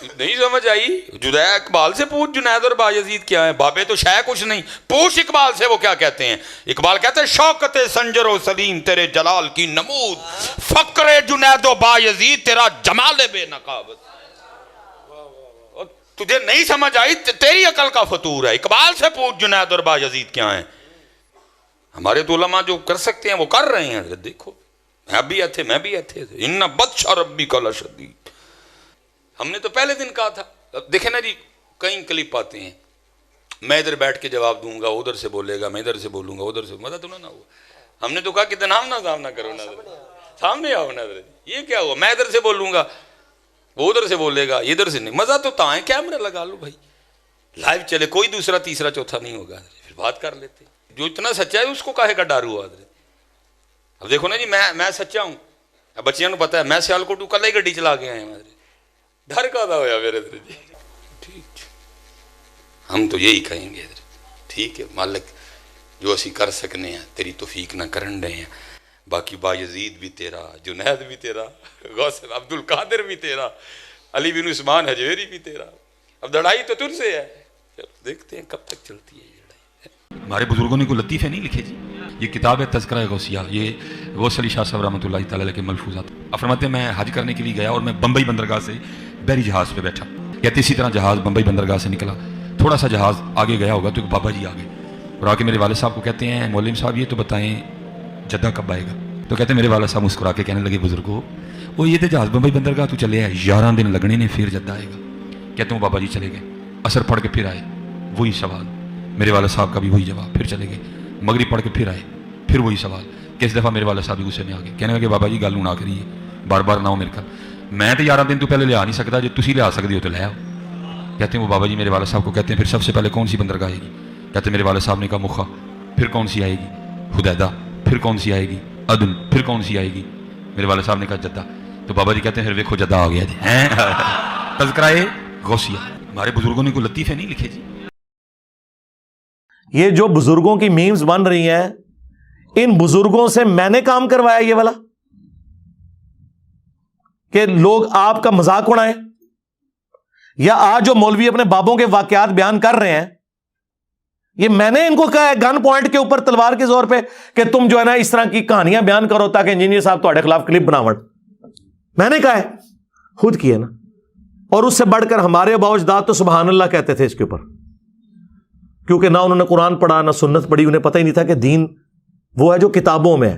نہیں سمجھ آئی؟ جدید اقبال سے پوچھ جنید اور بایزید کیا ہیں، بابے تو شے کچھ نہیں، پوچھ اقبال سے وہ کیا کہتے ہیں۔ اقبال کہتے ہیں شوکت سنجر و سلیم تیرے جلال کی نمود، فقر جنید و بایزید تیرا جمال بے نقابت۔ تجھے نہیں سمجھ آئی، تیری عقل کا فطور ہے۔ اقبال سے پوچھ جنید اور بایزید کیا ہیں۔ ہمارے تو علماء جو کر سکتے ہیں وہ کر رہے ہیں۔ دیکھو میں بھی ایتھے، میں بھی ایتھے، ان بطش ربک لشدید۔ ہم نے تو پہلے دن کہا تھا، دیکھیں نا جی کئی کلپ آتے ہیں، میں ادھر بیٹھ کے جواب دوں گا، ادھر سے بولے گا، میں ادھر سے بولوں گا، ادھر سے، مزہ تو نہ ہوا۔ ہم نے تو کہا کہ نام نہ کرو، سامنے آؤ نظر، یہ کیا ہوا؟ میں ادھر سے بولوں گا، وہ ادھر سے بولے گا، ادھر سے نہیں، مزہ تو تاں ہے، کیمرہ لگا لو بھائی، لائیو چلے، کوئی دوسرا تیسرا چوتھا نہیں ہوگا، پھر بات کر لیتے۔ جو اتنا سچا ہے اس کو کاہے کا ڈر ہوا؟ اب دیکھو نا جی میں سچا ہوں، اب بچیاں کو پتا ہے میں سیالکوٹ کل ہی گڈی چلا کے آئے ہیں، ڈر کا ہوا میرے دل جی۔ ٹھیک، ہم تو یہی کہیں گے ٹھیک ہے مالک، جو اسی کر سکنے ہیں تیری توفیق نہ کرن رہے ہیں، باقی بایزید بھی تیرا، جنید بھی تیرا، غوث عبد القادر بھی تیرا، علی بن عثمان حجویری بھی تیرا۔ اب لڑائی تو تجھ سے ہے، دیکھتے ہیں کب تک چلتی ہے یہ لڑائی۔ ہمارے بزرگوں نے کوئی لطیفے نہیں لکھے جی، یہ کتاب ہے تذکرہ غوثیہ، یہ غوث علی شاہ صاحب رحمۃ اللہ تعالیٰ علیہ کے ملفوظات۔ آپ فرماتے ہیں میں حج کرنے کے لیے گیا اور میں بمبئی بندرگاہ سے بحری جہاز پہ بیٹھا، کہتے اسی طرح جہاز بمبئی بندرگاہ سے نکلا، تھوڑا سا جہاز آگے گیا ہوگا تو ایک بابا جی آگے اور آ کے میرے والد صاحب کو کہتے ہیں مولوی صاحب یہ تو بتائیں جدہ کب آئے گا؟ تو کہتے ہیں میرے والد صاحب مسکرا کے کہنے لگے بزرگو وہ یہ تو جہاز بمبئی بندرگاہ تو چلے ہے 11 دن لگنے نے پھر جدہ آئے گا۔ کہتے ہیں وہ بابا جی چلے گئے، عصر پڑھ کے پھر آئے، وہی سوال، میرے والد صاحب کا بھی وہی جواب، پھر چلے گئے، مغرب پڑھ کے پھر آئے، پھر وہی سوال۔ کس دفعہ میرے والد صاحب بھی غصے میں آ گئے، کہنے لگے بابا جی گل نہ کریے، بار بار نہ ہو میرے گھر، میں تو 11 دن تو پہلے لیا نہیں سکتا، جو تسی لیا سکتے ہو تو لے آؤ۔ کہتے ہیں وہ بابا جی میرے والد صاحب کو کہتے ہیں پھر سب سے پہلے کون سی بندرگاہ آئے گی؟ کہتے ہیں میرے والد صاحب نے کہا مکھا، پھر کون سی آئے گی؟ حدیدہ، پھر کون سی آئے گی؟ عدن، پھر کون سی آئے گی؟ میرے والد صاحب نے کہا جدہ۔ تو بابا جی کہتے ہیں پھر دیکھو جدہ آ گیا جی۔ تذکرہ غوثیہ، ہمارے بزرگوں نے کوئی لطیفے نہیں لکھے جی۔ یہ جو بزرگوں کی میمز بن رہی ہیں، ان بزرگوں سے میں نے کام کروایا یہ والا کہ لوگ آپ کا مذاق اڑائیں، یا آج جو مولوی اپنے بابوں کے واقعات بیان کر رہے ہیں یہ میں نے ان کو کہا ہے گن پوائنٹ کے اوپر تلوار کے زور پہ کہ تم جو ہے نا اس طرح کی کہانیاں بیان کرو تاکہ انجینئر صاحب تمہارے خلاف کلپ بناون۔ میں نے کہا ہے، خود کیا نا، اور اس سے بڑھ کر ہمارے آباء و اجداد تو سبحان اللہ کہتے تھے اس کے اوپر، کیونکہ نہ انہوں نے قرآن پڑھا نہ سنت پڑھی، انہیں پتہ ہی نہیں تھا کہ دین وہ ہے جو کتابوں میں ہے،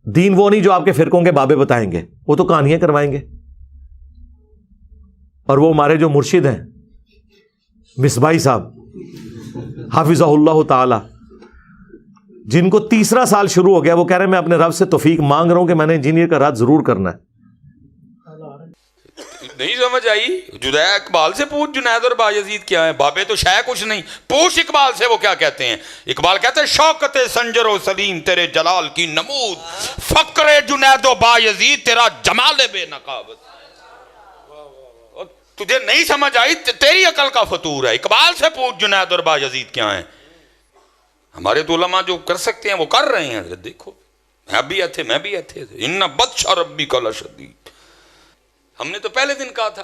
دین وہ نہیں جو آپ کے فرقوں کے بابے بتائیں گے، وہ تو کہانیاں کروائیں گے۔ اور وہ ہمارے جو مرشد ہیں مصباحی صاحب حافظہ اللہ تعالی، جن کو 3 سال شروع ہو گیا، وہ کہہ رہے ہیں میں اپنے رب سے توفیق مانگ رہا ہوں کہ میں نے انجینئر کا رد ضرور کرنا ہے۔ نہیں سمجھ آئی؟ جدید اقبال سے پوچھ جنید اور بایزید کیا ہیں، بابے تو شے کچھ نہیں، پوچھ اقبال سے وہ کیا کہتے ہیں۔ اقبال کہتے ہیں شوکت سنجر و سلیم تیرے جلال کی نمود، فقر جنید و بایزید تیرا جمال بے نقابت۔ تجھے نہیں سمجھ آئی، تیری عقل کا فطور ہے۔ اقبال سے پوچھ جنید اور بایزید کیا ہیں۔ ہمارے تو علماء جو کر سکتے ہیں وہ کر رہے ہیں۔ دیکھو میں بھی ایتھے، میں بھی ایتھے، ان بطش ربک لشدید۔ ہم نے تو پہلے دن کہا تھا،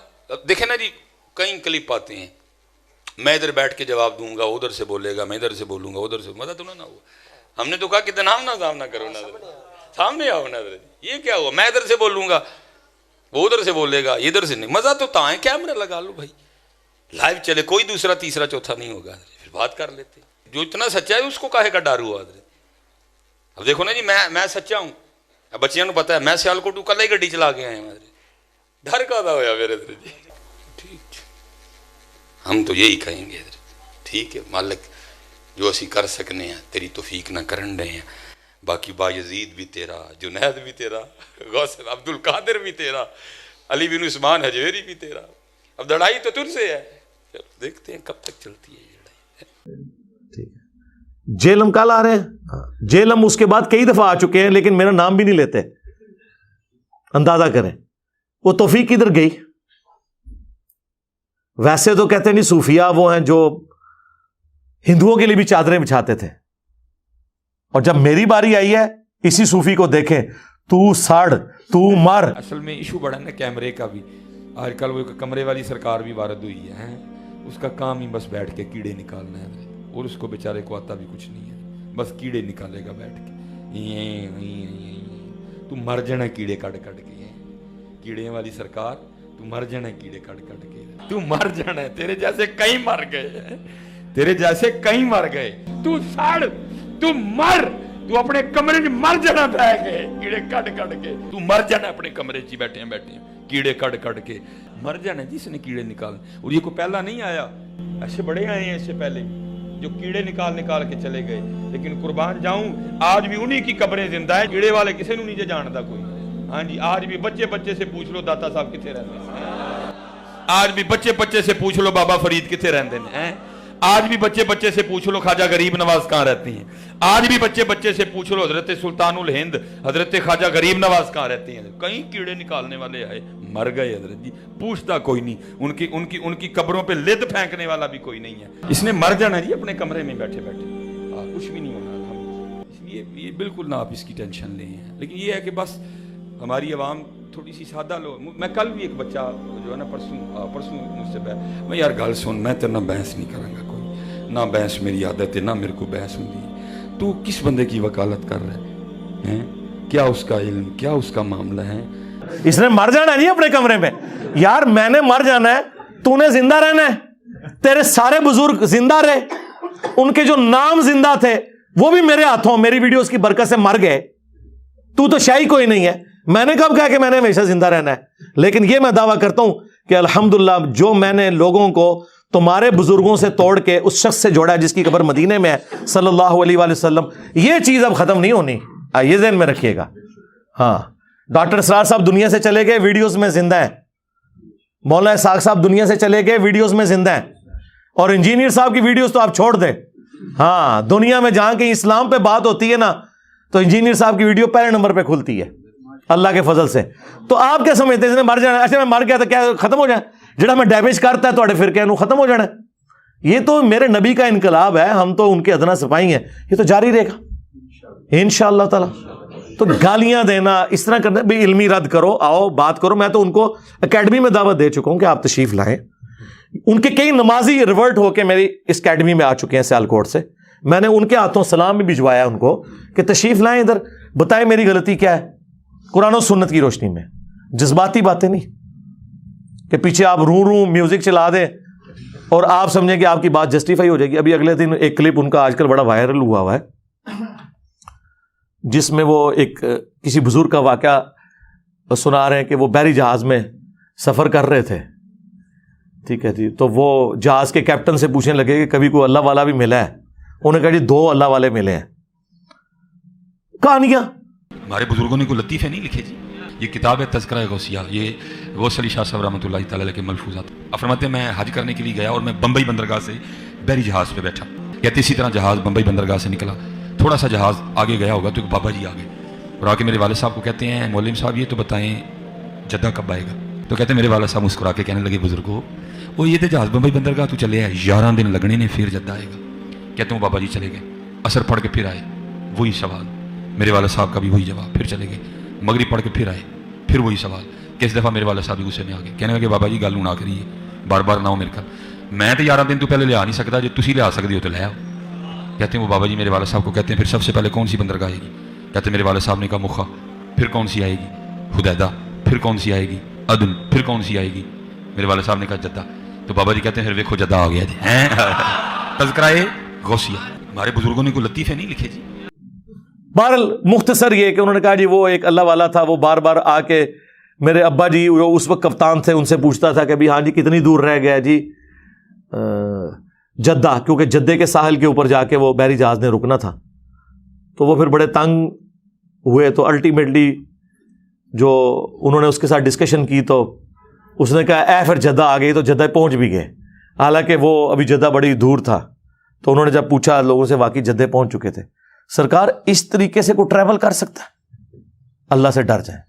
دیکھیں نا جی کئی کلپ آتے ہیں، میں ادھر بیٹھ کے جواب دوں گا، ادھر سے بولے گا، میں ادھر سے بولوں گا، ادھر سے، مزہ تو نہ ہوا۔ ہم نے تو کہا کہ نام نہ کرو، سامنے آؤ نظر، یہ کیا ہوا؟ میں ادھر سے بولوں گا، وہ ادھر سے بولے گا، ادھر سے نہیں، مزہ تو تاں ہے، کیمرہ لگا لو بھائی، لائیو چلے، کوئی دوسرا تیسرا چوتھا نہیں ہوگا، پھر بات کر لیتے۔ جو اتنا سچا ہے اس کو کاہے کا ڈر ہوا؟ اب دیکھو نا جی میں سچا ہوں، اب بچیاں کو پتا ہے میں سیالکوٹ کل ہی گڈی چلا کے آئے ہیں، ڈر کا ہوا میرے دل جی۔ ٹھیک، ہم تو یہی کہیں گے ٹھیک ہے مالک، جو اسی کر سکنے ہیں تیری توفیق نہ کرن رہے ہیں، باقی بایزید بھی تیرا، جنید بھی تیرا، غوث عبد القادر بھی تیرا، علی بن عثمان حجویری بھی تیرا۔ اب لڑائی تو تجھ سے ہے، دیکھتے ہیں کب تک چلتی ہے یہ لڑائی۔ ٹھیک ہے، جیلم کل آ رہے ہیں، جیلم اس کے بعد کئی دفعہ آ چکے ہیں لیکن میرا نام بھی نہیں لیتے، اندازہ کریں وہ توفیق کدھر گئی۔ ویسے تو کہتے نہیں صوفیہ وہ ہیں جو ہندوؤں کے لیے بھی چادریں بچھاتے تھے، اور جب میری باری آئی ہے اسی صوفی کو دیکھیں، تو سڑ تو مر۔ اصل میں ایشو بڑا نا کیمرے کا بھی، آج کل وہ کمرے والی سرکار بھی وارد ہوئی ہے، اس کا کام ہی بس بیٹھ کے کیڑے نکالنا ہے، اور اس کو بیچارے کو آتا بھی کچھ نہیں ہے، بس کیڑے نکالے گا بیٹھ کے. تو مر جانا کیڑے کٹ کٹ کے. کیڑے والی سرکار تو مر جانا کیڑے کٹ کٹ کے. تو مر جانا ہے. تیرے جیسے کئی مر گئے، تیرے جیسے کئی مر گئے. تو سڑ، تو مر، تو اپنے کمرے میں مر جانا بہ گئے کیڑے کٹ کٹ کے. تو مر جانا اپنے کمرے چ بیٹھے کیڑے کٹ کٹ کے مر جانا. جس نے کیڑے نکال، اور یہ کوئی پہلا نہیں آیا، ایسے بڑے آئے ہیں اس سے پہلے جو کیڑے نکال نکال کے چلے گئے. لیکن قربان جاؤں آج بھی انہی کی قبریں زندہ ہیں. کیڑے والے کسی نو نہیں جانتا کوئی. ہاں جی، آج بھی بچے بچے سے پوچھ لو داتا صاحب کتنے رہتے ہیں. آج بھی بچے بچے سے پوچھ لو بابا فرید کتنے رہتے ہیں. آج بھی بچے بچے سے پوچھ لو خواجہ غریب نواز کہاں رہتی ہیں. آج بھی بچے بچے سے پوچھ لو حضرت سلطان الہند حضرت خواجہ غریب نواز کہاں رہتی ہیں. کئی کیڑے نکالنے والے آئے مر گئے حضرت جی. پوچھتا کوئی نہیں. ان کی قبروں پہ لد پھینکنے والا بھی کوئی نہیں ہے. اس نے مر جانا جی اپنے کمرے میں بیٹھے بیٹھے. کچھ بھی نہیں ہونا. اس لیے یہ بالکل نہ آپ اس کی ٹینشن لیں. لیکن یہ ہے کہ بس ہماری عوام تھوڑی سی سادہ لو. میں کل بھی ایک بچہ جو ہے نا پرسوں مجھ سے میں یار گل سن، میں تیرے نہ بحث نہیں کروں گا کوئی، نہ بحث میری عادت ہے، نہ میرے کو بحث ہوتی ہے. تو کس بندے کی وکالت کر رہا ہے؟ کیا اس کا علم، کیا اس کا معاملہ ہے؟ اس نے مر جانا نہیں اپنے کمرے میں. یار میں نے مر جانا ہے، تو نے زندہ رہنا ہے. تیرے سارے بزرگ زندہ رہے، ان کے جو نام زندہ تھے وہ بھی میرے ہاتھوں میری ویڈیوز کی برکت سے مر گئے. تو شاہی کوئی نہیں ہے. میں نے کب کہا کہ میں نے ہمیشہ زندہ رہنا ہے؟ لیکن یہ میں دعویٰ کرتا ہوں کہ الحمدللہ جو میں نے لوگوں کو تمہارے بزرگوں سے توڑ کے اس شخص سے جوڑا ہے جس کی قبر مدینے میں ہے صلی اللہ علیہ وآلہ وسلم، یہ چیز اب ختم نہیں ہونی. یہ ذہن میں رکھیے گا. ہاں، ڈاکٹر اسرار صاحب دنیا سے چلے گئے، ویڈیوز میں زندہ ہیں. مولانا اسحاق صاحب دنیا سے چلے گئے، ویڈیوز میں زندہ ہیں. اور انجینئر صاحب کی ویڈیوز تو آپ چھوڑ دیں. ہاں، دنیا میں جہاں کہیں اسلام پہ بات ہوتی ہے نا تو انجینئر صاحب کی ویڈیو پہلے نمبر پہ کھلتی ہے اللہ کے فضل سے. تو آپ کیا سمجھتے ہیں اس نے مر جانا؟ اچھا میں مر گیا تو کیا ختم ہو جائے؟ جڑا میں ڈیمیج کرتا ہے تھوڑے فرقے نو ختم ہو جانا ہے؟ یہ تو میرے نبی کا انقلاب ہے، ہم تو ان کے ادنا سپاہی ہیں. یہ تو جاری رہے گا انشاءاللہ تعالی. تو گالیاں دینا اس طرح کرنا بھی علمی رد کرو، آؤ بات کرو. میں تو ان کو اکیڈمی میں دعوت دے چکا ہوں کہ آپ تشریف لائیں. ان کے کئی نمازی ریورٹ ہو کے میری اس اکیڈمی میں آ چکے ہیں سیالکوٹ سے. میں نے ان کے ہاتھوں سلام بھی بھجوایا ان کو کہ تشریف لائیں ادھر، بتائیں میری غلطی کیا ہے. قرآن و سنت کی روشنی میں، جذباتی باتیں نہیں کہ پیچھے آپ رو میوزک چلا دیں اور آپ سمجھیں کہ آپ کی بات جسٹیفائی ہو جائے گی. ابھی اگلے دن ایک کلپ ان کا آج کل بڑا وائرل ہوا ہے جس میں وہ ایک کسی بزرگ کا واقعہ سنا رہے ہیں کہ وہ بحری جہاز میں سفر کر رہے تھے. ٹھیک ہے جی. تو وہ جہاز کے کیپٹن سے پوچھنے لگے کہ کبھی کوئی اللہ والا بھی ملا ہے؟ انہوں نے کہا جی 2 اللہ والے ملے ہیں. کہانیاں ہمارے بزرگوں نے کوئی لطیفے نہیں لکھے جی. یہ کتاب ہے تذکرہ غوثیہ، یہ غوث علی شاہ صاحب رحمۃ اللہ تعالی علیہ کے ملفوظات. فرماتے ہیں میں حج کرنے کے لیے گیا اور میں بمبئی بندرگاہ سے بحری جہاز پہ بیٹھا. کہتے اسی طرح جہاز بمبئی بندرگاہ سے نکلا، تھوڑا سا جہاز آگے گیا ہوگا تو ایک بابا جی آ گئے اور آ کے میرے والد صاحب کو کہتے ہیں مولوی صاحب یہ تو بتائیں جدہ کب آئے گا؟ تو کہتے ہیں میرے والد صاحب مسکرا کے کہنے لگے بزرگو وہ یہ تو جہاز بمبئی بندرگاہ تو چلے ہیں 11 دن لگنے نے پھر جدہ آئے گا. کہتے ہیں وہ بابا جی چلے گئے، اثر پڑھ کے پھر آئے، وہی سوال. میرے والد صاحب کا بھی وہی جواب. پھر چلے گئے، مغرب پڑھ کے پھر آئے، پھر وہی سوال. کس دفعہ میرے والد صاحب بھی غصے میں آ گئے، کہنے لگے بابا جی گل نہ کریے، بار بار نہ ہو میرے گھر، میں تو 11 دن تو پہلے لیا نہیں سکتا، جو تسی لیا سکتے ہو تو لے آؤ. کہتے ہیں وہ بابا جی میرے والد صاحب کو کہتے ہیں پھر سب سے پہلے کون سی بندرگاہ آئے گی؟ کہتے ہیں میرے والد صاحب نے کہا مخا. پھر کون سی آئے گی؟ حدیدہ. پھر کون سی آئے گی؟ عدن. پھر کون سی آئے گی؟ میرے والد صاحب نے کہا جدہ. تو بابا جی کہتے ہیں پھر ویکھو جدہ آ گیا جی. تذکرہ غوثیہ. ہمارے بزرگوں نے کوئی لطیفے نہیں لکھے جی. بہرحال مختصر یہ کہ انہوں نے کہا جی وہ ایک اللہ والا تھا، وہ بار بار آ کے میرے ابا جی جو اس وقت کپتان تھے ان سے پوچھتا تھا کہ ہاں جی کتنی دور رہ گیا جی جدہ، کیونکہ جدے کے ساحل کے اوپر جا کے وہ بحری جہاز نے رکنا تھا. تو وہ پھر بڑے تنگ ہوئے. تو الٹیمیٹلی جو انہوں نے اس کے ساتھ ڈسکشن کی تو اس نے کہا اے پھر جدہ آ گئی. تو جدہ پہنچ بھی گئے، حالانکہ وہ ابھی جدہ بڑی دور تھا. تو انہوں نے جب پوچھا لوگوں سے واقعی جدے پہنچ چکے تھے. سرکار اس طریقے سے کوئی ٹریول کر سکتا ہے؟ اللہ سے ڈر جائیں.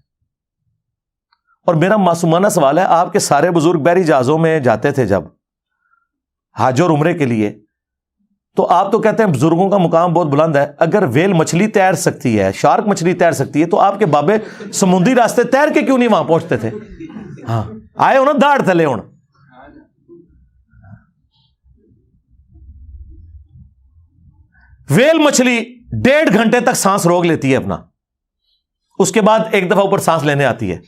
اور میرا معصومانہ سوال ہے، آپ کے سارے بزرگ بحری جہازوں میں جاتے تھے جب حج اور عمرے کے لیے، تو آپ تو کہتے ہیں بزرگوں کا مقام بہت بلند ہے. اگر ویل مچھلی تیر سکتی ہے، شارک مچھلی تیر سکتی ہے، تو آپ کے بابے سمندری راستے تیر کے کیوں نہیں وہاں پہنچتے تھے؟ ہاں آئے ہو نا داڑ تھلے ہوں. ویل مچھلی 1.5 گھنٹے تک سانس روک لیتی ہے اپنا, اس کے بعد ایک دفعہ اوپر سانس لینے آتی ہے.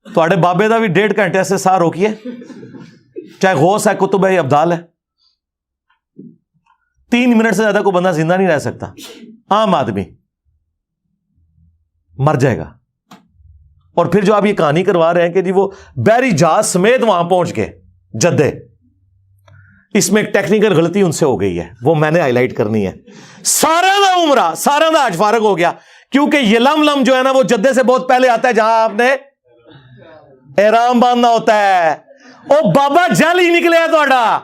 تھوڑے بابے دا بھی 1.5 گھنٹے سے سانس روکیے, چاہے غوث ہے, کتب ہے, ابدال ہے. 3 منٹ سے زیادہ کوئی بندہ زندہ نہیں رہ سکتا. عام آدمی مر جائے گا. اور پھر جو آپ یہ کہانی کروا رہے ہیں کہ جی وہ بحری جہاز سمیت وہاں پہنچ گئے جدے, اس میں ایک ٹیکنیکل غلطی ان سے ہو گئی ہے, وہ میں نے ہائی لائٹ کرنی ہے. سارا دا عمرہ, سارا دا حج فارغ ہو گیا, کیونکہ یہ لم جو ہے نا وہ جدے سے بہت پہلے آتا ہے جہاں آپ نے احرام باندھنا ہوتا ہے. او بابا جل ہی نکلے تھوڑا.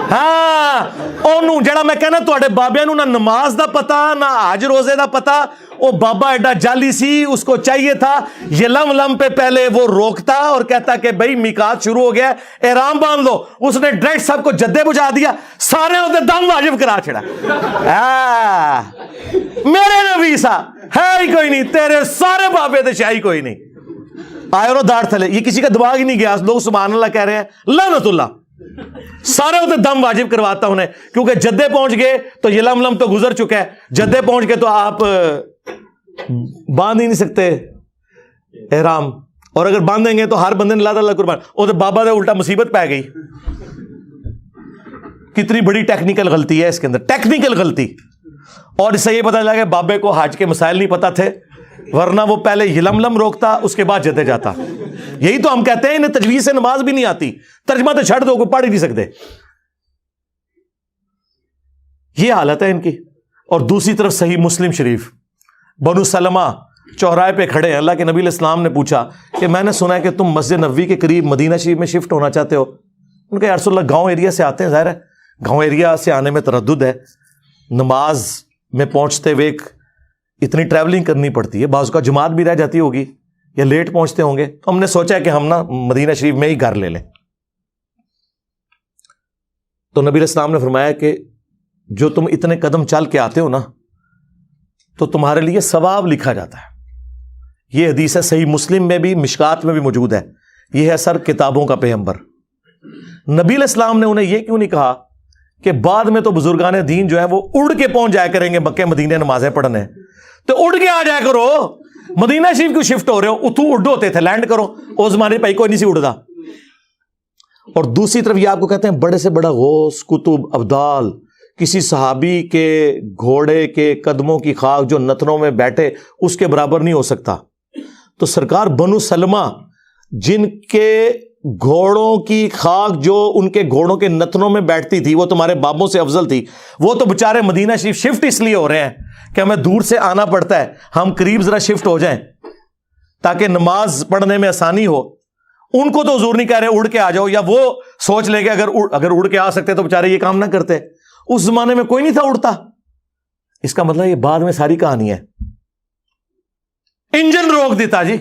ہاں اونوں جڑا میں کہنا تھوڑے بابے نو نہ نماز دا پتا نہ حج روزے دا پتا, او بابا ایڈا جالی سی, اس کو چاہیے تھا یہ لم پہ پہلے وہ روکتا اور کہتا کہ بھائی میقات شروع ہو گیا, احرام باندھ لو. اس نے ڈائریکٹ سب کو جدے بجھا دیا, سارے ہوتے دم واجب کرا چھڑا. میرے نبی سا ہے ہی کوئی نہیں, تیرے سارے بابے تے شاہی کوئی نہیں. آئے اور داڑھ تھلے, یہ کسی کا دماغ ہی نہیں گیا. لوگ سبحان اللہ کہہ رہے ہیں, لعنت اللہ. سارے ہوتے دم واجب کرواتا انہیں, کیونکہ جدے پہنچ گئے تو یہ لم تو گزر چکا ہے. جدے پہنچ گئے تو آپ باندھ ہی نہیں سکتے احرام, اور اگر باندھیں گے تو ہر بندے نے اللہ قربان. وہ تو بابا نے الٹا مصیبت پہ گئی. کتنی بڑی ٹیکنیکل غلطی ہے اس کے اندر, ٹیکنیکل غلطی. اور اس سے یہ پتا چلا کہ بابے کو حج کے مسائل نہیں پتا تھے, ورنہ وہ پہلے یہ لم روکتا, اس کے بعد جدے جاتا. یہی تو ہم کہتے ہیں انہیں تجویز سے نماز بھی نہیں آتی, ترجمہ تو چھڑ دو, کوئی پڑھ ہی نہیں سکتے. یہ حالت ہے ان کی. اور دوسری طرف صحیح مسلم شریف, بنو سلمہ چوراہے پہ کھڑے ہیں. اللہ کے نبی علیہ السلام نے پوچھا کہ میں نے سنا ہے کہ تم مسجد نبوی کے قریب مدینہ شریف میں شفٹ ہونا چاہتے ہو. ان کا یا رسول اللہ گاؤں ایریا سے آتے ہیں, ظاہر ہے گاؤں ایریا سے آنے میں تردد ہے, نماز میں پہنچتے ہوئے اتنی ٹریولنگ کرنی پڑتی ہے, بعض کا جماعت بھی رہ جاتی ہوگی یا لیٹ پہنچتے ہوں گے, تو ہم نے سوچا کہ ہم نا مدینہ شریف میں ہی گھر لے لیں. تو نبی علیہ السلام نے فرمایا کہ جو تم اتنے قدم چل کے آتے ہو نا تو تمہارے لیے ثواب لکھا جاتا ہے. یہ حدیث ہے صحیح مسلم میں بھی, مشکات میں بھی موجود ہے. یہ ہے سر کتابوں کا پیغمبر. نبی علیہ السلام نے انہیں یہ کیوں نہیں کہا کہ بعد میں تو بزرگان دین جو ہے وہ اڑ کے پہنچ جایا کریں گے مکہ مدینے نمازیں پڑھنے, تو اڑ کے آ جایا کرو. مدینہ شریف کیوں شفٹ ہو رہے ہو, اتو اڈ ہوتے تھے, لینڈ کرو. اس زمانے پہ کوئی نہیں سی اڑتا. اور دوسری طرف یہ آپ کو کہتے ہیں بڑے سے بڑا غوث, کتب, ابدال, کسی صحابی کے گھوڑے کے قدموں کی خاک جو نتنوں میں بیٹھے اس کے برابر نہیں ہو سکتا. تو سرکار بنو سلمہ جن کے گھوڑوں کی خاک جو ان کے گھوڑوں کے نتنوں میں بیٹھتی تھی وہ تمہارے بابوں سے افضل تھی. وہ تو بےچارے مدینہ شریف شفٹ اس لیے ہو رہے ہیں کہ ہمیں دور سے آنا پڑتا ہے, ہم قریب ذرا شفٹ ہو جائیں تاکہ نماز پڑھنے میں آسانی ہو. ان کو تو حضور نہیں کہہ رہے اڑ کے آ جاؤ, یا وہ سوچ لے کہ اگر اڑ کے آ سکتے تو بےچارے یہ کام نہ کرتے. اس زمانے میں کوئی نہیں تھا اڑتا. اس کا مطلب یہ بعد میں ساری کہانی ہے. انجن روک دیتا جی,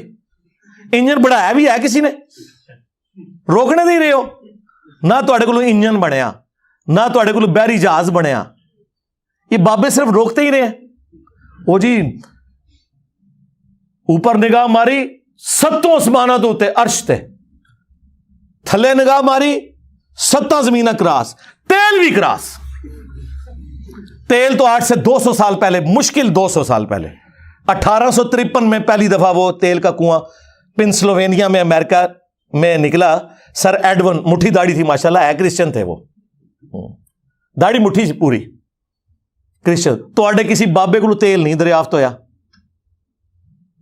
انجن بڑھایا بھی ہے کسی نے, روکنے نہیں رہے ہو. نہ تھوڑے کو انجن بنیا, نہ تھوڑے کو بحری جہاز بنیا. یہ بابے صرف روکتے ہی رہے. وہ جی اوپر نگاہ ماری 7 آسمانات ہوتے عرش تے, تھلے نگاہ ماری 7 زمینہ کراس, تیل بھی کراس. تیل تو آج سے 200 سال پہلے, مشکل 200 سال پہلے 1853 میں پہلی دفعہ وہ تیل کا کنواں پنسلوینیا میں امریکہ میں نکلا. سر ایڈون, مٹھی داڑھی تھی ماشاءاللہ, ہے کرسچن تھے وہ, داڑھی مٹھی پوری کرسچن. تو آڈے کسی بابے کو تیل نہیں دریافت ہویا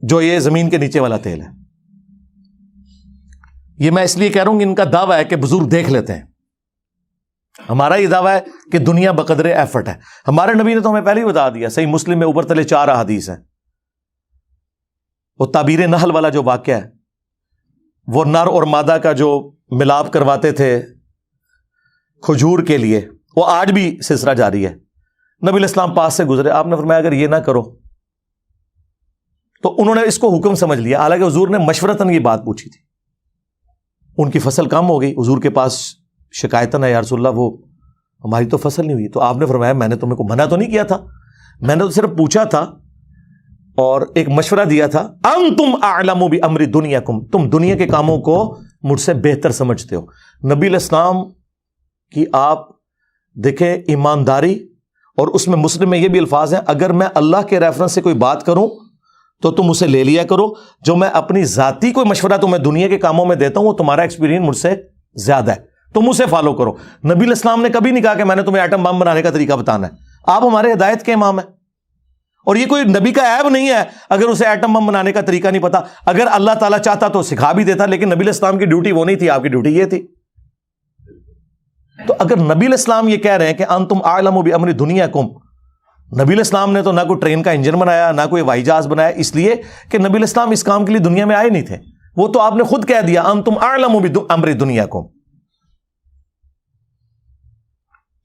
جو یہ زمین کے نیچے والا تیل ہے. یہ میں اس لیے کہہ رہا ہوں کہ ان کا دعویٰ ہے کہ بزرگ دیکھ لیتے ہیں. ہمارا یہ دعویٰ ہے کہ دنیا بقدر ایفرٹ ہے. ہمارے نبی نے تو ہمیں پہلے ہی بتا دیا, صحیح مسلم میں اوپر تلے 4 احادیث ہیں. وہ تعبیر نحل والا جو واقعہ ہے, وہ نر اور مادہ کا جو ملاپ کرواتے تھے کھجور کے لیے, وہ آج بھی سلسلہ جاری ہے. نبی علیہ السلام پاس سے گزرے, آپ نے فرمایا اگر یہ نہ کرو, تو انہوں نے اس کو حکم سمجھ لیا. حالانکہ حضور نے مشورتاً یہ بات پوچھی تھی. ان کی فصل کم ہو گئی, حضور کے پاس شکایتاً ہے یا رسول اللہ وہ ہماری تو فصل نہیں ہوئی. تو آپ نے فرمایا میں نے تمہیں کو منع تو نہیں کیا تھا, میں نے تو صرف پوچھا تھا اور ایک مشورہ دیا تھا. انتم اعلم بامر دنیاکم, تم دنیا کے کاموں کو مجھ سے بہتر سمجھتے ہو. نبی علیہ السلام کی آپ دیکھیں ایمانداری, اور اس میں مسلم میں یہ بھی الفاظ ہیں, اگر میں اللہ کے ریفرنس سے کوئی بات کروں تو تم اسے لے لیا کرو, جو میں اپنی ذاتی کوئی مشورہ تمہیں دنیا کے کاموں میں دیتا ہوں وہ تمہارا ایکسپیرینس مجھ سے زیادہ ہے, تم اسے فالو کرو. نبی علیہ السلام نے کبھی نہیں کہا کہ میں نے تمہیں ایٹم بم بنانے کا طریقہ بتانا ہے, آپ ہمارے ہدایت کے امام ہیں. اور یہ کوئی نبی کا عیب نہیں ہے اگر اسے ایٹم بم بنانے کا طریقہ نہیں پتا, اگر اللہ تعالیٰ چاہتا تو سکھا بھی دیتا, لیکن نبی علیہ السلام کی ڈیوٹی وہ نہیں تھی, آپ کی ڈیوٹی یہ تھی. تو اگر نبی علیہ السلام یہ کہہ رہے ہیں کہ انتم اعلم بامر دنیاکم, نبی علیہ السلام نے تو نہ کوئی ٹرین کا انجن بنایا نہ کوئی ہوائی جہاز بنایا, اس لیے کہ نبی علیہ السلام اس کام کے لیے دنیا میں آئے نہیں تھے. وہ تو آپ نے خود کہہ دیا انتم اعلم بامر دنیاکم.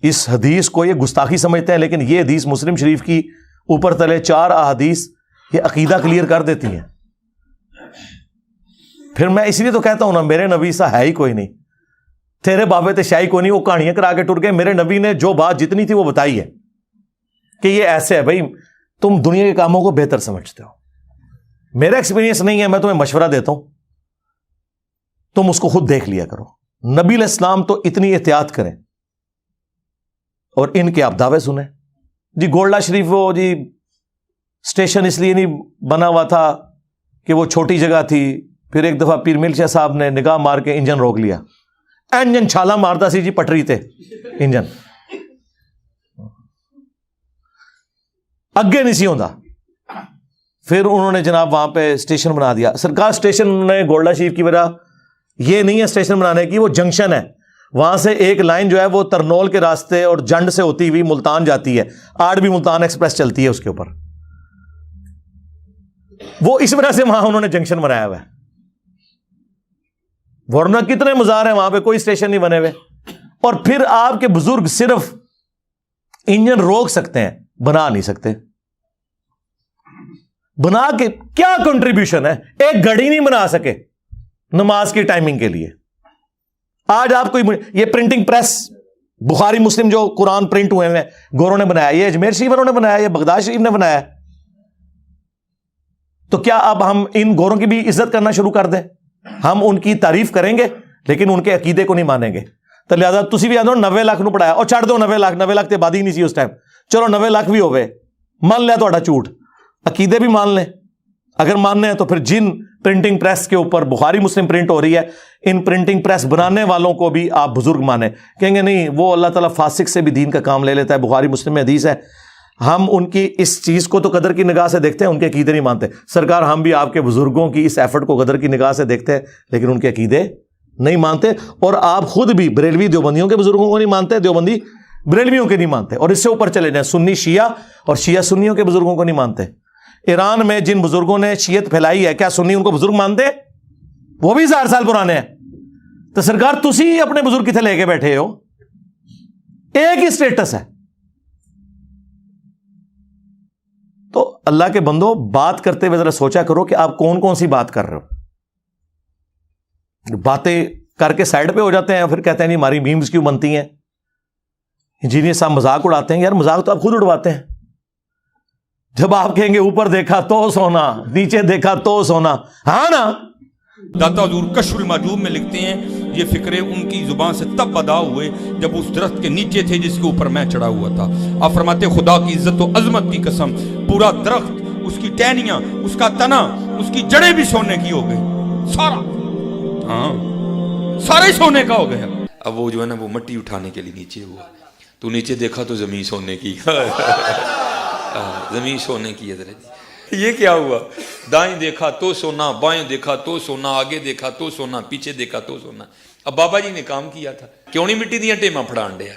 اس حدیث کو یہ گستاخی سمجھتے ہیں, لیکن یہ حدیث مسلم شریف کی اوپر تلے 4 احادیث یہ عقیدہ کلیئر کر دیتی ہیں. پھر میں اس لیے تو کہتا ہوں نا, میرے نبی سا ہے ہی کوئی نہیں, تیرے بابے تے شاہی کوئی نہیں, وہ کہانیاں کرا کے ٹر گئے. میرے نبی نے جو بات جتنی تھی وہ بتائی ہے کہ یہ ایسے ہے. بھائی تم دنیا کے کاموں کو بہتر سمجھتے ہو, میرا ایکسپیرینس نہیں ہے, میں تمہیں مشورہ دیتا ہوں, تم اس کو خود دیکھ لیا کرو. نبی علیہ السلام تو اتنی احتیاط کریں اور ان کے آپ دعوے سنیں. جی گولڈا شریف وہ جی اسٹیشن اس لیے نہیں بنا ہوا تھا کہ وہ چھوٹی جگہ تھی, پھر ایک دفعہ پیر مل شاہ صاحب نے نگاہ مار کے انجن روک لیا, انجن چھالا مارتا سی جی پٹری تے انجن اگے نہیں سی ہوندا, پھر انہوں نے جناب وہاں پہ اسٹیشن بنا دیا. سرکار اسٹیشن نے گولڈا شریف کی وجہ یہ نہیں ہے اسٹیشن بنانے کی, وہ جنکشن ہے, وہاں سے ایک لائن جو ہے وہ ترنول کے راستے اور جنڈ سے ہوتی ہوئی ملتان جاتی ہے, آج بھی ملتان ایکسپریس چلتی ہے اس کے اوپر. وہ اس وجہ سے وہاں انہوں نے جنکشن بنایا ہوا ہے, ورنہ کتنے مزار ہیں وہاں پہ, کوئی اسٹیشن نہیں بنے ہوئے. اور پھر آپ کے بزرگ صرف انجن روک سکتے ہیں, بنا نہیں سکتے. بنا کے کیا کنٹریبیوشن ہے, ایک گھڑی نہیں بنا سکے نماز کی ٹائمنگ کے لیے. آج آپ کو یہ پرنٹنگ پریس بخاری مسلم جو قرآن پرنٹ ہوئے ہیں گوروں نے بنایا, یہ اجمیر شریف والوں نے بنایا, یہ بغداد شریف نے بنایا. تو کیا اب ہم ان گوروں کی بھی عزت کرنا شروع کر دیں؟ ہم ان کی تعریف کریں گے لیکن ان کے عقیدے کو نہیں مانیں گے. تو لہٰذا تسی بھی آدھو 90 لاکھ نو پڑھایا, اور چھڑ دو 90 لاکھ تے آبادی نہیں سی اس ٹائم, چلو 90 لاکھ بھی ہوئے, مان لیا تھوڑا جھوٹ, عقیدے بھی مان لیں. اگر ماننے ہیں تو پھر جن پرنٹنگ پریس کے اوپر بخاری مسلم پرنٹ ہو رہی ہے, ان پرنٹنگ پریس بنانے والوں کو بھی آپ بزرگ مانیں. کہیں گے نہیں وہ اللہ تعالیٰ فاسق سے بھی دین کا کام لے لیتا ہے, بخاری مسلم میں حدیث ہے. ہم ان کی اس چیز کو تو قدر کی نگاہ سے دیکھتے ہیں, ان کے عقیدے نہیں مانتے. سرکار ہم بھی آپ کے بزرگوں کی اس ایفرٹ کو قدر کی نگاہ سے دیکھتے ہیں, لیکن ان کے عقیدے نہیں مانتے. اور آپ خود بھی بریلوی دیوبندیوں کے بزرگوں کو نہیں مانتے, دیوبندی بریلویوں کے نہیں مانتے. اور اس سے اوپر چلے جائیں, سنی شیعہ اور شیعہ سنیوں کے بزرگوں کو نہیں مانتے. ایران میں جن بزرگوں نے شیعت پھیلائی ہے, کیا سنی ان کو بزرگ مانتے؟ وہ بھی 1000 سال پرانے ہیں. تو سرکار تسی اپنے بزرگ کتنے لے کے بیٹھے ہو, ایک ہی سٹیٹس ہے. تو اللہ کے بندو, بات کرتے ہوئے ذرا سوچا کرو کہ آپ کون کون سی بات کر رہے ہو. باتیں کر کے سائڈ پہ ہو جاتے ہیں, پھر کہتے ہیں نہیں ہماری میمز کیوں بنتی ہیں, انجینئر صاحب مذاق اڑاتے ہیں. یار مذاق تو آپ خود اڑواتے ہیں. جب آپ کہیں گے اوپر دیکھا تو سونا, نیچے دیکھا تو سونا, ہاں نا. داتا حضور کشف المحجوب میں لکھتے ہیں یہ فکرے ان کی زبان سے تب ادا ہوئے جب اس درخت کے نیچے تھے جس کے اوپر میں چڑھا ہوا تھا. آپ فرماتے خدا کی عزت و عظمت کی قسم, پورا درخت, اس کی ٹہنیاں, اس کا تنا, اس کی جڑیں بھی سونے کی ہو گئی, سارا, ہاں سارا ہی سونے کا ہو گیا. اب وہ جو ہے نا وہ مٹی اٹھانے کے لیے نیچے ہوا, تو نیچے دیکھا تو زمین سونے کی, زمین سونے کی ہے. یہ کیا ہوا, دائیں دیکھا تو سونا, بائیں دیکھا تو سونا, آگے دیکھا تو سونا, پیچھے دیکھا تو سونا. اب بابا جی نے کام کیا تھا, کیوں نہیں مٹی دیا ٹیما پھڑان دیا,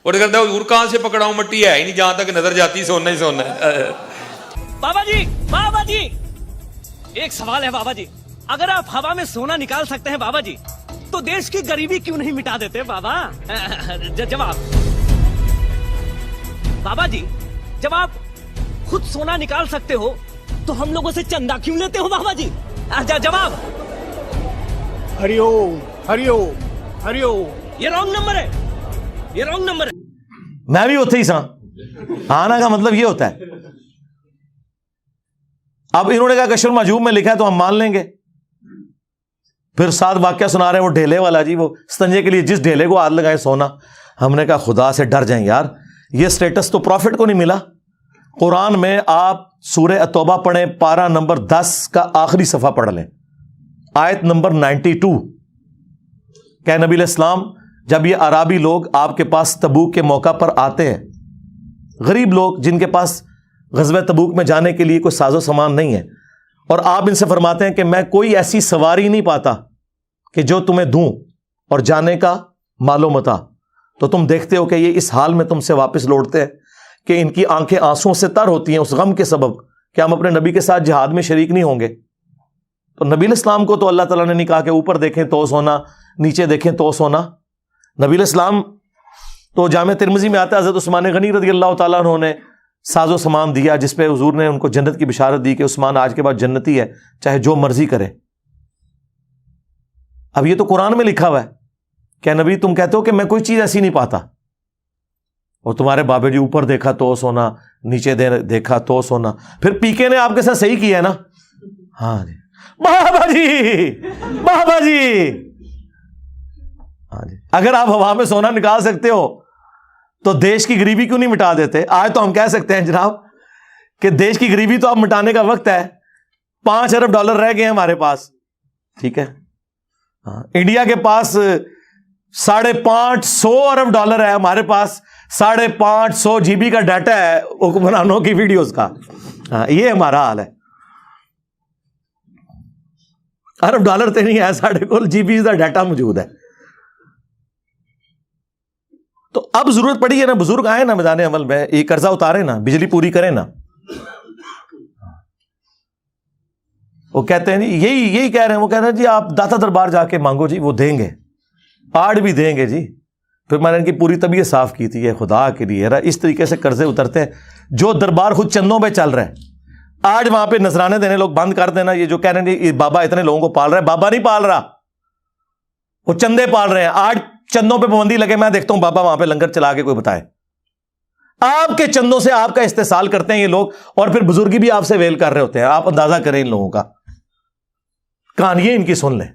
اور کہتا ہے حضور کہاں سے پکڑاؤں, مٹی ہے ہی نہیں, جہاں تک نظر جاتی سونا ہی سونا ہے. بابا جی ایک سوال ہے بابا جی, اگر آپ ہوا میں سونا نکال سکتے ہیں بابا جی, تو دیش کی غریبی کیوں نہیں مٹا دیتے بابا؟ جواب بابا جی, جب آپ خود سونا نکال سکتے ہو تو ہم لوگوں سے چندہ کیوں لیتے ہو بابا جی؟ جواب ہری اوم ہری اوم ہری اوم. یہ رانگ نمبر ہے, یہ رانگ نمبر ہے. میں بھی ہوتا ہی سا, آنا کا مطلب یہ ہوتا ہے. اب انہوں نے کہا کشف المحجوب میں لکھا ہے تو ہم مان لیں گے. پھر ساتھ واقعہ سنا رہے ہیں وہ ڈھیلے والا جی، وہ استنجے کے لیے جس ڈھیلے کو ہاتھ لگائے سونا. ہم نے کہا خدا سے ڈر جائیں یار، یہ سٹیٹس تو پروفٹ کو نہیں ملا. قرآن میں آپ سورہ التوبہ پڑھیں، پارہ نمبر 10 کا آخری صفحہ پڑھ لیں، آیت نمبر 92. کہ نبی علیہ السلام جب یہ عرابی لوگ آپ کے پاس تبوک کے موقع پر آتے ہیں، غریب لوگ جن کے پاس غزوہ تبوک میں جانے کے لیے کوئی ساز و سامان نہیں ہے، اور آپ ان سے فرماتے ہیں کہ میں کوئی ایسی سواری نہیں پاتا کہ جو تمہیں دوں اور جانے کا مال و متاع، تو تم دیکھتے ہو کہ یہ اس حال میں تم سے واپس لوٹتے ہیں کہ ان کی آنکھیں آنسوں سے تر ہوتی ہیں اس غم کے سبب کہ ہم اپنے نبی کے ساتھ جہاد میں شریک نہیں ہوں گے. تو نبی علیہ السلام کو تو اللہ تعالیٰ نے نہیں کہا کہ اوپر دیکھیں تو سونا، نیچے دیکھیں تو سونا. نبی علیہ السلام تو جامع ترمذی میں آتا ہے حضرت عثمان غنی رضی اللہ تعالیٰ عنہ نے ساز و سامان دیا، جس پہ حضور نے ان کو جنت کی بشارت دی کہ عثمان آج کے بعد جنتی ہے، چاہے جو مرضی کرے. اب یہ تو قرآن میں لکھا ہوا ہے کہ نبی تم کہتے ہو کہ میں کوئی چیز ایسی نہیں پاتا، اور تمہارے بابے جی اوپر دیکھا تو سونا، نیچے دیکھا تو سونا. پھر پی کے نے آپ کے ساتھ صحیح کیا ہے نا. ہاں جی بابا جی، بابا جی. ہاں جی، اگر آپ ہوا میں سونا نکال سکتے ہو تو دیش کی غریبی کیوں نہیں مٹا دیتے؟ آج تو ہم کہہ سکتے ہیں جناب کہ دیش کی غریبی تو اب مٹانے کا وقت ہے. 5 ارب ڈالر رہ گئے ہیں ہمارے پاس، ٹھیک ہے. انڈیا کے پاس 550 ارب ڈالر ہے، ہمارے پاس 550 GB کا ڈیٹا ہے حکمرانوں کی ویڈیوز کا. یہ ہمارا حال ہے. ارب ڈالر تو نہیں ہے ساڑھے کو، GB کا ڈیٹا موجود ہے. تو اب ضرورت پڑی ہے نا، بزرگ آئے نا میدان عمل میں، یہ قرضہ اتارے نا، بجلی پوری کریں نا. وہ کہتے ہیں جی یہی کہہ رہے ہیں، وہ کہہ رہے ہیں جی آپ داتا دربار جا کے مانگو جی، وہ دیں گے، آڑ بھی دیں گے جی. پھر میں نے ان کی پوری طبیعت صاف کی تھی، یہ خدا کے لیے اس طریقے سے قرضے اترتے ہیں. جو دربار خود چندوں پہ چل رہا ہے، آج وہاں پہ نذرانے دینے لوگ بند کر دینا. یہ جو کہہ رہے ہیں جی بابا اتنے لوگوں کو پال رہا ہے، بابا نہیں پال رہا، وہ چندے پال رہے ہیں. آج چندوں پہ پابندی لگے، میں دیکھتا ہوں بابا وہاں پہ لنگر چلا کے کوئی بتائے. آپ کے چندوں سے آپ کا استحصال کرتے ہیں یہ لوگ، اور پھر بزرگی بھی آپ سے ویل کر رہے ہوتے ہیں. آپ اندازہ کریں ان لوگوں کا. کہانیاں ان کی سن لیں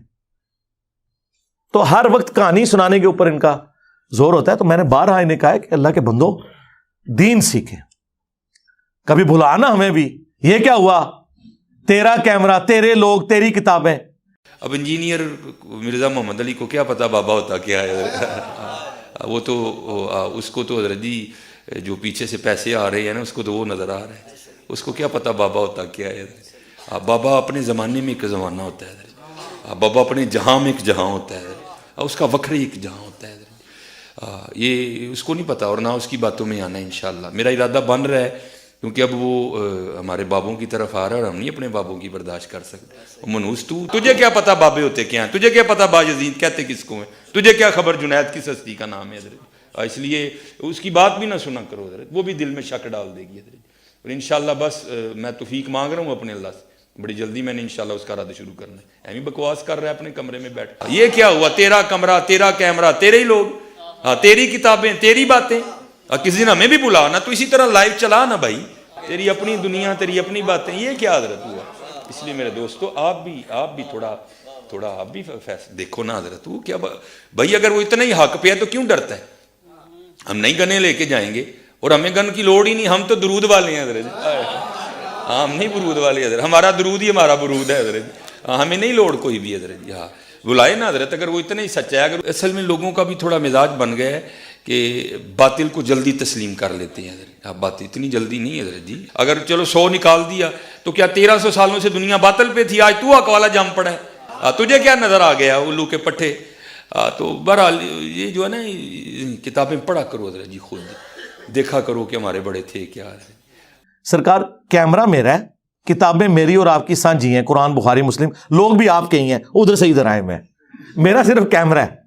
تو ہر وقت کہانی سنانے کے اوپر ان کا زور ہوتا ہے. تو میں نے بارہا انہیں کہا ہے کہ اللہ کے بندو دین سیکھیں، کبھی بھلانا ہمیں بھی. یہ کیا ہوا؟ تیرا کیمرہ، تیرے لوگ، تیری کتابیں. اب انجینئر مرزا محمد علی کو کیا پتا بابا ہوتا کیا ہے؟ وہ تو اس کو تو حضرت جی جو پیچھے سے پیسے آ رہے ہیں نا، اس کو تو وہ نظر آ رہا ہے. اس کو کیا پتا بابا ہوتا کیا ہے؟ بابا اپنے زمانے میں ایک زمانہ ہوتا ہے، بابا اپنے جہاں میں ایک جہاں ہوتا ہے، اس کا وکھرے ایک جہاں ہوتا ہے. یہ اس کو نہیں پتا، اور نہ اس کی باتوں میں آنا. انشاءاللہ میرا ارادہ بن رہا ہے، کیونکہ اب وہ ہمارے بابوں کی طرف آ رہا ہے اور ہم نہیں اپنے بابوں کی برداشت کر سکتے. منوس تجھے کیا پتا بابے ہوتے کیا ہیں؟ تجھے کیا پتا باجزید کہتے کس کو ہیں؟ تجھے کیا خبر جنید کس ہستی کا نام ہے حضرت؟ اس لیے اس کی بات بھی نہ سنا کرو حضرت، وہ بھی دل میں شک ڈال دے گی حضرت. اور انشاءاللہ بس میں توفیق مانگ رہا ہوں اپنے اللہ سے، بڑی جلدی میں نے انشاءاللہ اس کا رد شروع کرنا ہے. ایمی بکواس کر رہا ہے اپنے کمرے میں بیٹھ. یہ کیا ہوا؟ تیرا کمرہ، تیرا کیمرہ، تیرے ہی لوگ، تیری کتابیں، تیری باتیں. کسی دن ہمیں بھی بلا نا، تو اسی طرح لائیو چلا نا بھائی، تیری اپنی دنیا، تیری اپنی باتیں. یہ کیا حضرت ہوا؟ اس لیے میرے دوستو آپ بھی تھوڑا آپ بھی فیصلہ دیکھو نا حضرت. وہ کیا بھائی، اگر وہ اتنا ہی حق پہ ہے تو کیوں ڈرتا ہے؟ ہم نہیں گنے لے کے جائیں گے، اور ہمیں گن کی لوڑ ہی نہیں، ہم تو درود والے ہیں حضرت. ہم نہیں برود والے حضرت، ہمارا درود ہی ہمارا برود ہے حضرت. ہمیں نہیں لوڑ کوئی بھی حضرت. ہاں بلائے نا حضرت، اگر وہ اتنا ہی سچا ہے. اگر اصل میں لوگوں کا بھی تھوڑا مزاج بن گیا ہے کہ باطل کو جلدی تسلیم کر لیتے ہیں حضرت. بات اتنی جلدی نہیں حضرت جی. اگر چلو 100 نکال دیا تو کیا 1300 سالوں سے دنیا باطل پہ تھی؟ آج تو حق والا جم پڑا ہے. تجھے کیا نظر آ گیا الو کے پٹھے؟ تو بہرحال یہ جو ہے نا، کتابیں پڑھا کرو حضرت جی، خود دیکھا کرو کہ ہمارے بڑے تھے کیا. سرکار کیمرہ میرا ہے، کتابیں میری اور آپ کی سانجھی ہیں، قرآن بخاری مسلم. لوگ بھی آپ کے ہی ہیں، ادھر سے ادھر آئے میں، میرا صرف کیمرہ ہے.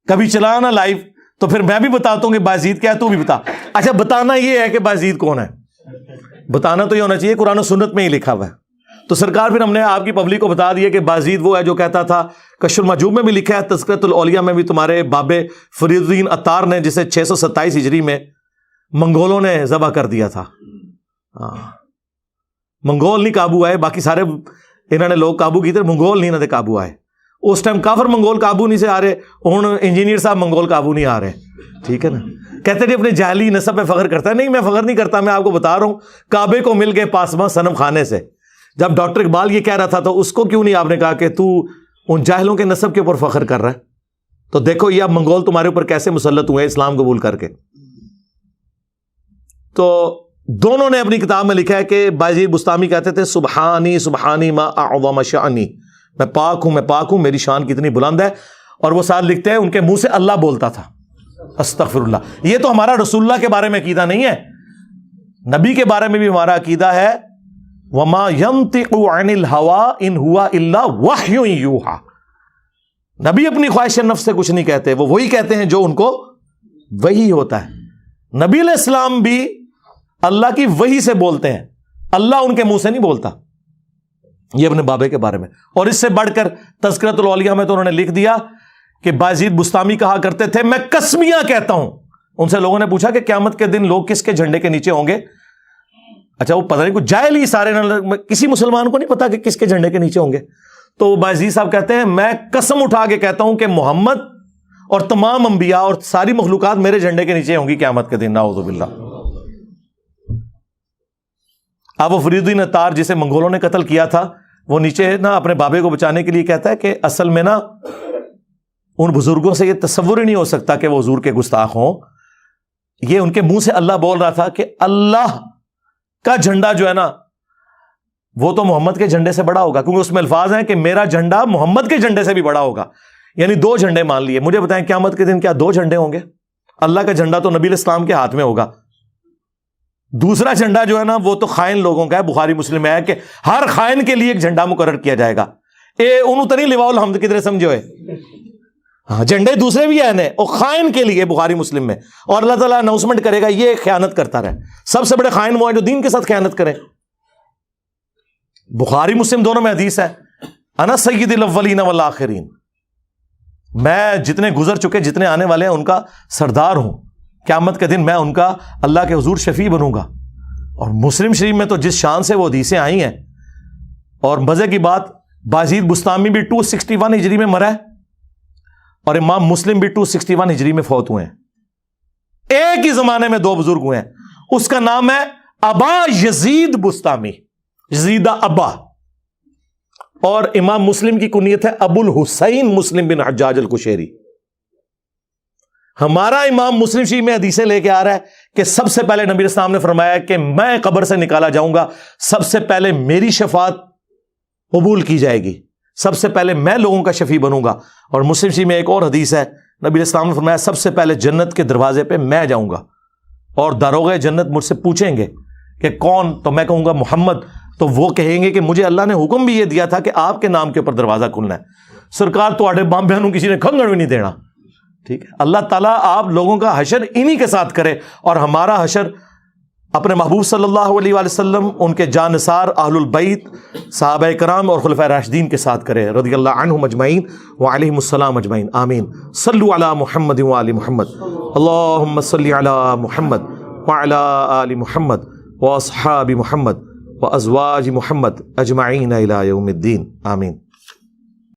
کبھی چلا نا لائیو تو پھر میں بھی بتاتا ہوں کہ بازید کیا ہے، تو بھی بتا. اچھا بتانا یہ ہے کہ بازید کون ہے، بتانا تو یہ ہونا چاہیے قرآن و سنت میں ہی لکھا ہوا ہے. تو سرکار پھر ہم نے آپ کی پبلک کو بتا دیا کہ بازید وہ ہے جو کہتا تھا، کشف المحجوب میں بھی لکھا ہے، تذکرۃ الاولیاء میں بھی تمہارے بابے فرید الدین عطار نے، جسے 627 ہجری میں منگولوں نے ذبح کر دیا تھا. منگول نہیں قابو آئے، باقی سارے انہوں نے لوگ قابو کیتے, منگول نہیں انہوں نے قابو آئے. اس ٹائم کافر منگول قابو نہیں سے آ رہے, ہوں انجینئر صاحب منگول قابو نہیں آ رہے. ٹھیک ہے نا. کہتے ہیں اپنے جعلی نسب پہ فخر کرتا ہے. نہیں, میں فخر نہیں کرتا, میں آپ کو بتا رہا ہوں کعبے کو مل گئے پاسماں صنم خانے سے. جب ڈاکٹر اقبال یہ کہہ رہا تھا تو اس کو کیوں نہیں آپ نے کہا کہ تو ان جاہلوں کے نسب کے اوپر فخر کر رہا ہے؟ تو دیکھو یہ اب منگول تمہارے اوپر کیسے مسلط ہوئے اسلام قبول کر کے. تو دونوں نے اپنی کتاب میں لکھا ہے کہ بایزید بستامی کہتے تھے سبحانی سبحانی ما اعظم شانی, میں پاک ہوں, میری شان کتنی بلند ہے. اور وہ ساتھ لکھتے ہیں ان کے منہ سے اللہ بولتا تھا, استغفر اللہ. یہ تو ہمارا رسول اللہ کے بارے میں عقیدہ نہیں ہے, نبی کے بارے میں بھی ہمارا عقیدہ ہے وما ينطق عن الهوى ان هو الا وحی یوحى. نبی اپنی خواہش نفس سے کچھ نہیں کہتے, وہ وہی کہتے ہیں جو ان کو وحی ہوتا ہے. نبی علیہ السلام بھی اللہ کی وحی سے بولتے ہیں, اللہ ان کے منہ سے نہیں بولتا. یہ اپنے بابے کے بارے میں. اور اس سے بڑھ کر تذکرۃ الاولیاء میں تو انہوں نے لکھ دیا کہ بایزید بستامی کہا کرتے تھے میں قسمیاں کہتا ہوں. ان سے لوگوں نے پوچھا کہ قیامت کے دن لوگ کس کے جھنڈے کے نیچے ہوں گے؟ اچھا وہ پتہ نہیں, کچھ جاہل ہی سارے, کسی مسلمان کو نہیں پتا کہ کس کے جھنڈے کے نیچے ہوں گے. تو بایزید صاحب کہتے ہیں میں قسم اٹھا کے کہتا ہوں کہ محمد اور تمام انبیاء اور ساری مخلوقات میرے جھنڈے کے نیچے ہوں گی قیامت کے دن, نعوذ باللہ. اب وہ فرید الدین عطار جسے منگولوں نے قتل کیا تھا, وہ نیچے نا اپنے بابے کو بچانے کے لیے کہتا ہے کہ اصل میں نا ان بزرگوں سے یہ تصور ہی نہیں ہو سکتا کہ وہ حضور کے گستاخ ہوں. یہ ان کے منہ سے اللہ بول رہا تھا کہ اللہ کا جھنڈا جو ہے نا وہ تو محمد کے جھنڈے سے بڑا ہوگا, کیونکہ اس میں الفاظ ہیں کہ میرا جھنڈا محمد کے جھنڈے سے بھی بڑا ہوگا. یعنی دو جھنڈے مان لیے. مجھے بتائیں قیامت کے دن کیا دو جھنڈے ہوں گے؟ اللہ کا جھنڈا تو نبی علیہ السلام کے ہاتھ میں ہوگا, دوسرا جھنڈا جو ہے نا وہ تو خائن لوگوں کا ہے. بخاری مسلم میں ہے کہ ہر خائن کے لیے ایک جھنڈا مقرر کیا جائے گا. انہوں تو نہیں لواء الحمد کی طرح سمجھو ہے, ہاں جھنڈے دوسرے بھی ہیں اور خائن کے لیے بخاری مسلم میں. اور اللہ تعالیٰ اناؤنسمنٹ کرے گا یہ خیانت کرتا رہے. سب سے بڑے خائن وہ ہیں جو دین کے ساتھ خیانت کریں. بخاری مسلم دونوں میں حدیث ہے انا سید الاولین والآخرین, میں جتنے گزر چکے جتنے آنے والے ہیں ان کا سردار ہوں. قیامت کے دن میں ان کا اللہ کے حضور شفیع بنوں گا. اور مسلم شریف میں تو جس شان سے وہ حدیثیں آئی ہیں, اور مزے کی بات بایزید بستامی بھی 261 ہجری میں مرا ہے اور امام مسلم بھی 261 ہجری میں فوت ہوئے ہیں. ایک ہی زمانے میں دو بزرگ ہوئے ہیں. اس کا نام ہے ابا یزید بستامی, یزیدہ ابا, اور امام مسلم کی کنیت ہے ابو الحسین مسلم بن حجاج القشیری. ہمارا امام مسلم شریف میں حدیثیں لے کے آ رہا ہے کہ سب سے پہلے نبی اسلام نے فرمایا کہ میں قبر سے نکالا جاؤں گا, سب سے پہلے میری شفاعت قبول کی جائے گی, سب سے پہلے میں لوگوں کا شفیع بنوں گا. اور مسلم شریف میں ایک اور حدیث ہے, نبی اسلام نے فرمایا سب سے پہلے جنت کے دروازے پہ میں جاؤں گا اور داروغ جنت مجھ سے پوچھیں گے کہ کون, تو میں کہوں گا محمد. تو وہ کہیں گے کہ مجھے اللہ نے حکم بھی یہ دیا تھا کہ آپ کے نام کے اوپر دروازہ کھلنا ہے. سرکار تو آڈے بام بہنوں کسی نے کھنگڑ بھی نہیں دینا. ٹھیک ہے, اللہ تعالیٰ آپ لوگوں کا حشر انہی کے ساتھ کرے, اور ہمارا حشر اپنے محبوب صلی اللہ علیہ وآلہ وسلم, ان کے جانثار اہل البیت صحابہ کرام اور خلفائے راشدین کے ساتھ کرے رضی اللہ عنہم اجمعین وعلیہم السلام اجمعین, آمین. صلوا علی محمد وآل محمد, اللہم صلی علی محمد وعلی آل محمد واصحاب محمد وازواج محمد اجمعین الی یوم الدین, آمین.